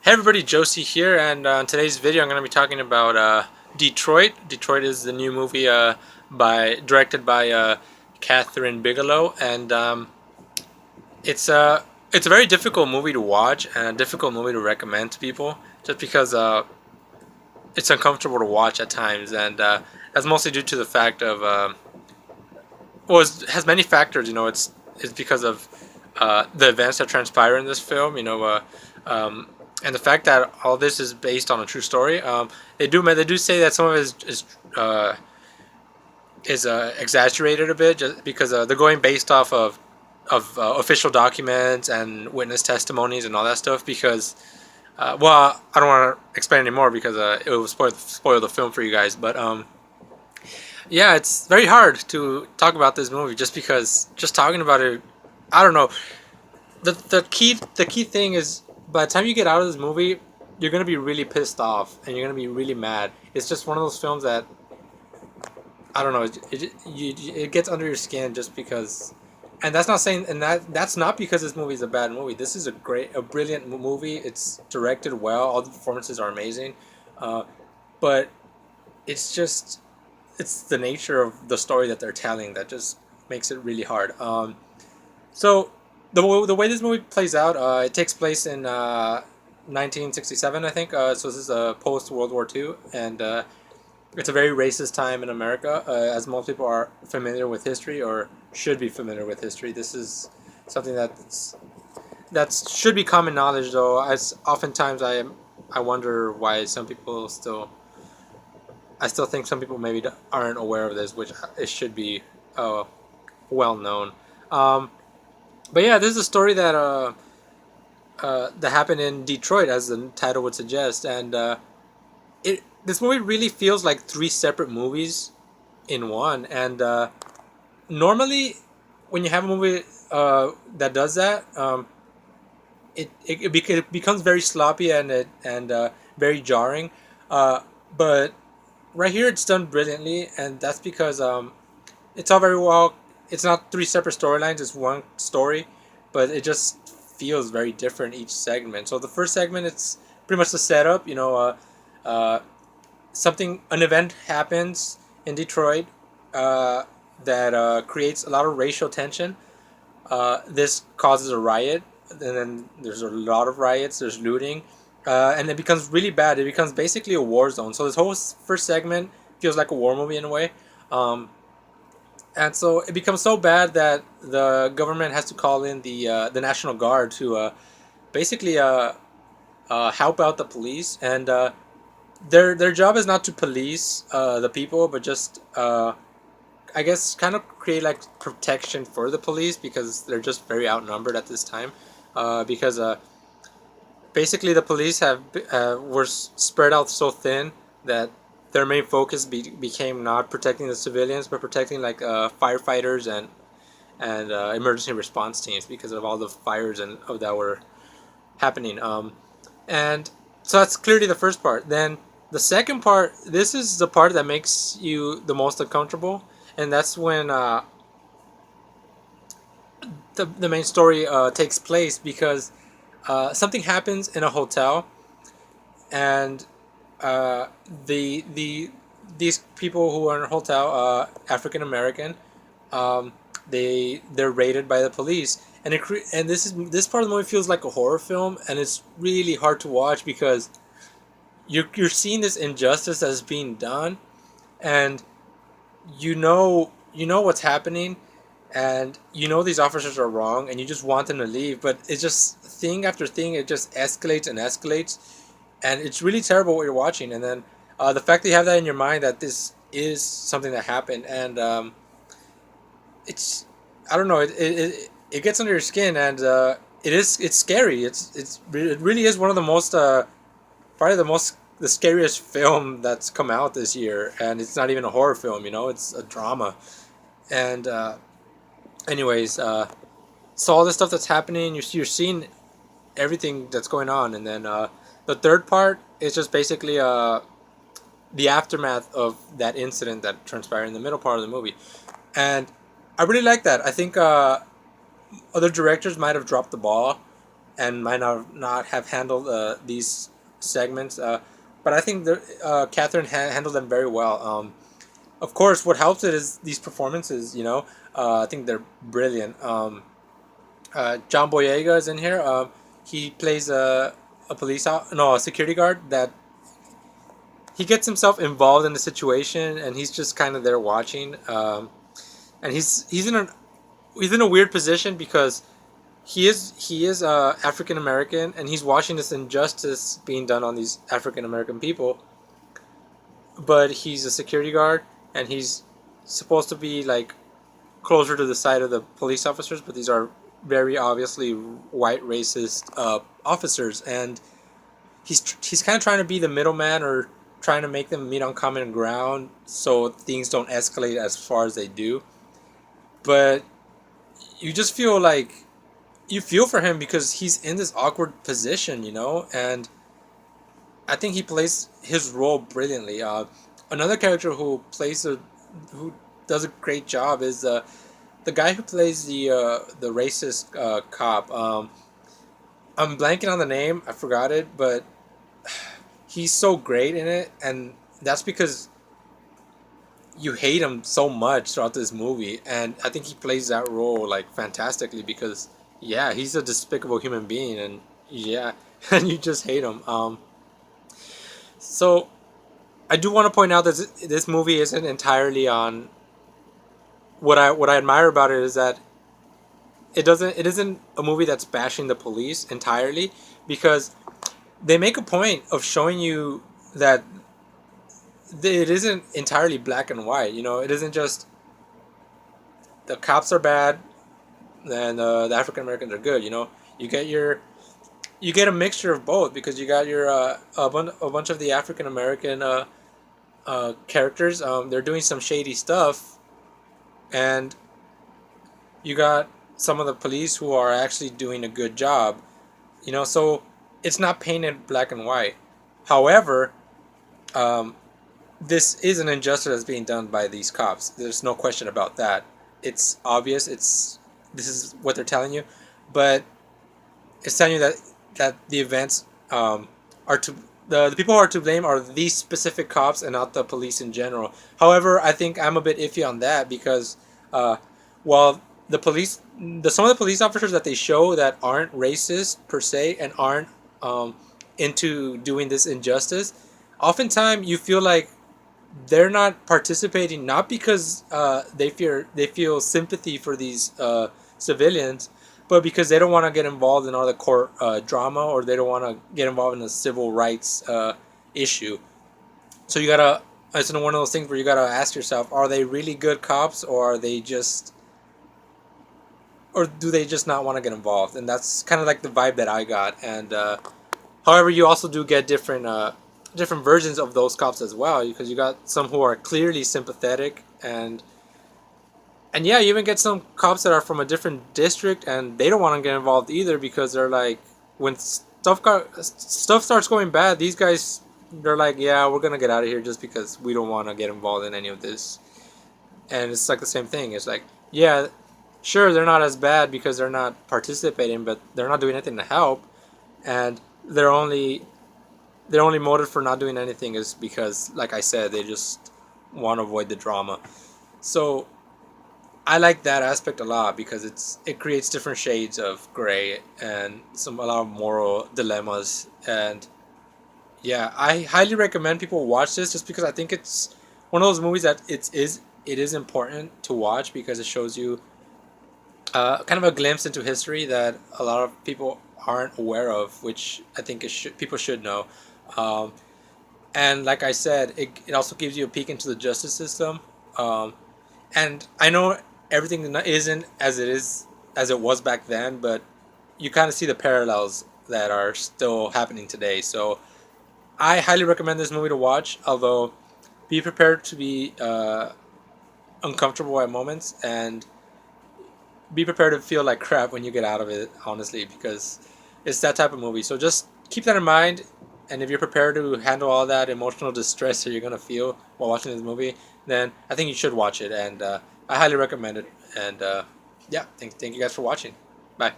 Hey everybody, Josie here, and in today's video I'm going to be talking about Detroit. Detroit is the new movie directed by Catherine Bigelow, and it's a very difficult movie to watch and a difficult movie to recommend to people, just because it's uncomfortable to watch at times, and that's mostly due to the fact of it has many factors. It's because of the events that transpire in this film. And the fact that all this is based on a true story. They do say that some of it is exaggerated a bit, just because they're going based off of official documents and witness testimonies and all that stuff. Because well, I don't want to explain anymore because it will spoil the film for you guys. But yeah, it's very hard to talk about this movie just because just talking about it, I don't know. The key thing is, by the time you get out of this movie, you're gonna be really pissed off and you're gonna be really mad. It's just one of those films that, I don't know. It gets under your skin just because, and that's not saying, and that's not because this movie is a bad movie. This is a brilliant movie. It's directed well. All the performances are amazing, but it's just it's the nature of the story that they're telling that just makes it really hard. So the way this movie plays out, it takes place in 1967, I think. So this is post World War II, and it's a very racist time in America. As most people are familiar with history, or should be familiar with history, this is something that should be common knowledge. Though, as oftentimes I wonder why some people still. I still think some people maybe aren't aware of this, which it should be well known. Um, but yeah, this is a story that happened in Detroit, as the title would suggest, and this movie really feels like three separate movies in one. And normally, when you have a movie that does that, it becomes very sloppy and very jarring. But right here, it's done brilliantly, and that's because it's all very well. It's not three separate storylines; it's one story, but it just feels very different each segment. So the first segment, it's pretty much the setup. Uh, an event happens in Detroit that creates a lot of racial tension. This causes a riot, and then there's a lot of riots. There's looting, and it becomes really bad. It becomes basically a war zone. So this whole first segment feels like a war movie in a way. And so it becomes so bad that the government has to call in the National Guard to basically help out the police, and their job is not to police the people, but just I guess kind of create like protection for the police, because they're just very outnumbered at this time. Because basically the police were spread out so thin that their main focus became not protecting the civilians, but protecting like firefighters and emergency response teams, because of all the fires that were happening. And so that's clearly the first part. Then the second part, this is the part that makes you the most uncomfortable, and that's when the main story takes place, because something happens in a hotel, and uh, the these people who are in a hotel, African American, um, they're raided by the police, and this part of the movie feels like a horror film, and it's really hard to watch because you're seeing this injustice that's being done, and you know what's happening, and you know these officers are wrong, and you just want them to leave, but it's just thing after thing, it just escalates and escalates, and it's really terrible what you're watching. And then the fact that you have that in your mind, that this is something that happened, and it's, I don't know, it gets under your skin, and it's scary. It really is one of the most probably the scariest film that's come out this year, and it's not even a horror film. It's a drama. And anyways, so all this stuff that's happening, you're seeing everything that's going on, and then the third part is just basically the aftermath of that incident that transpired in the middle part of the movie. And I really like that. I think other directors might have dropped the ball and might not have handled these segments. But I think Catherine handled them very well. Of course, what helps it is these performances. I think they're brilliant. John Boyega is in here. He plays a no, a security guard that he gets himself involved in the situation, and he's just kind of there watching. And he's in a weird position because he is African American, and he's watching this injustice being done on these African American people. But he's a security guard, and he's supposed to be like closer to the side of the police officers, but these are very obviously white racist officers, and he's kind of trying to be the middleman or trying to make them meet on common ground so things don't escalate as far as they do. But you just feel like you feel for him because he's in this awkward position, and I think he plays his role brilliantly. Another character who does a great job is the guy who plays the racist cop. I'm blanking on the name. I forgot it, but he's so great in it, and that's because you hate him so much throughout this movie, and I think he plays that role like fantastically because yeah, he's a despicable human being, and yeah, and you just hate him. So I do want to point out that this movie isn't entirely on. What I admire about it is that it isn't a movie that's bashing the police entirely, because they make a point of showing you that it isn't entirely black and white. It isn't just the cops are bad and the African Americans are good. You get your you get a mixture of both because you got your a bunch of the African American characters. They're doing some shady stuff, and you got some of the police who are actually doing a good job. So it's not painted black and white. However, um, this is an injustice that's being done by these cops. There's no question about that. It's obvious. This is what they're telling you, but it's telling you that the events are to the people who are to blame are these specific cops and not the police in general. However, I think I'm a bit iffy on that because uh, while some of the police officers that they show that aren't racist per se and aren't um, into doing this injustice, oftentimes you feel like they're not participating not because they feel sympathy for these civilians, but because they don't want to get involved in all the court drama, or they don't want to get involved in a civil rights issue. So you gotta it's one of those things where you gotta ask yourself: are they really good cops, or do they just not want to get involved? And that's kind of like the vibe that I got. And however, you also do get different versions of those cops as well, because you got some who are clearly sympathetic, and yeah, you even get some cops that are from a different district and they don't want to get involved either because they're like, when stuff starts going bad, these guys, they're like, yeah, we're gonna get out of here just because we don't want to get involved in any of this. And it's like the same thing. It's like, yeah, sure, they're not as bad because they're not participating, but they're not doing anything to help, and their only motive for not doing anything is because, like I said, they just want to avoid the drama. So I like that aspect a lot because it creates different shades of gray and a lot of moral dilemmas. And yeah, I highly recommend people watch this just because I think it's one of those movies that it is important to watch because it shows you kind of a glimpse into history that a lot of people aren't aware of, which I think people should know. Um, and like I said, it also gives you a peek into the justice system. Um, and I know everything isn't as it was back then, but you kind of see the parallels that are still happening today. So I highly recommend this movie to watch. Although, be prepared to be uncomfortable at moments, and be prepared to feel like crap when you get out of it. Honestly, because it's that type of movie. So just keep that in mind. And if you're prepared to handle all that emotional distress that you're gonna feel while watching this movie, then I think you should watch it. And I highly recommend it. And yeah, thank you guys for watching. Bye.